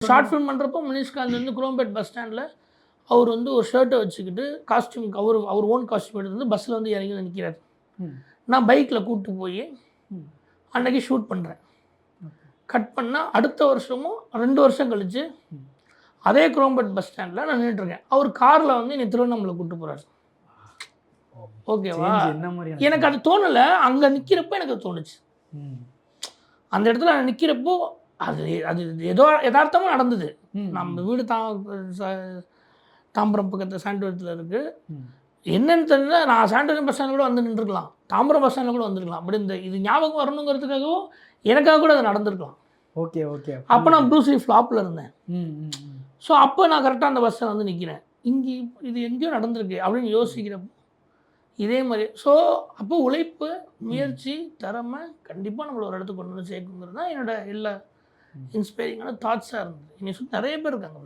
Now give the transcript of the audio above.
Short film பண்ணுறப்போ மனிஷ்காந்த் வந்து Chromepet bus ஸ்டாண்டில் அவர் வந்து ஒரு ஷர்ட்டை வச்சுக்கிட்டு காஸ்டியூம் அவர் ஓன் காஸ்டியூம் எடுத்து வந்து பஸ்ஸில் வந்து இறங்கி நிற்கிறார். நான் பைக்கில் கூப்பிட்டு போய் அன்னைக்கு ஷூட் பண்ணுறேன். கட் பண்ணால் அடுத்த வருஷமும் 2 வருஷம் கழிச்சு அதே குரோம்பேட் பஸ் ஸ்டாண்டில் நான் நின்றுட்டுருக்கேன். அவர் காரில் வந்து என்னை திருவண்ணாமலை கூப்பிட்டு போகிறார். ஓகேவா? எனக்கு அது தோணலை. அங்கே நிற்கிறப்போ எனக்கு அது தோணுச்சு. அந்த இடத்துல நான் நிற்கிறப்போ அது அது ஏதோ யதார்த்தமாக நடந்தது. நம்ம வீடு தாம்பரம் பக்கத்தில் சாண்டோரத்தில் இருக்குது. என்னன்னு தெரியல, நான் சாண்டோரம் பஸ் ஸ்டாண்டில் கூட வந்து நின்றுருக்கலாம், தாம்பரம் பஸ் ஸ்டாண்டில் கூட வந்துருக்கலாம். அப்படி இந்த இது ஞாபகம் வரணுங்கிறதுக்காகவும் எனக்காக கூட அது நடந்திருக்கலாம். Okay okay. அப்போ நான் ப்ரூஸ்லி ஃப்ளாப்பில் இருந்தேன். ஸோ அப்போ நான் கரெக்டாக அந்த பஸ்ஸில் வந்து நிற்கிறேன். இங்கே இது எங்கேயோ நடந்திருக்கு அப்படின்னு யோசிக்கிறப்போ இதே மாதிரி. ஸோ அப்போ உழைப்பு, முயற்சி, திறமை கண்டிப்பாக நம்மளை ஒரு இடத்துக்கு கொண்டு வந்து சேர்க்குங்கிறது தான் என்னோட எல்லா இன்ஸ்பைரிங்கான தாட்ஸாக இருந்தது. என்னை சுற்றி நிறைய பேர் இருக்காங்க.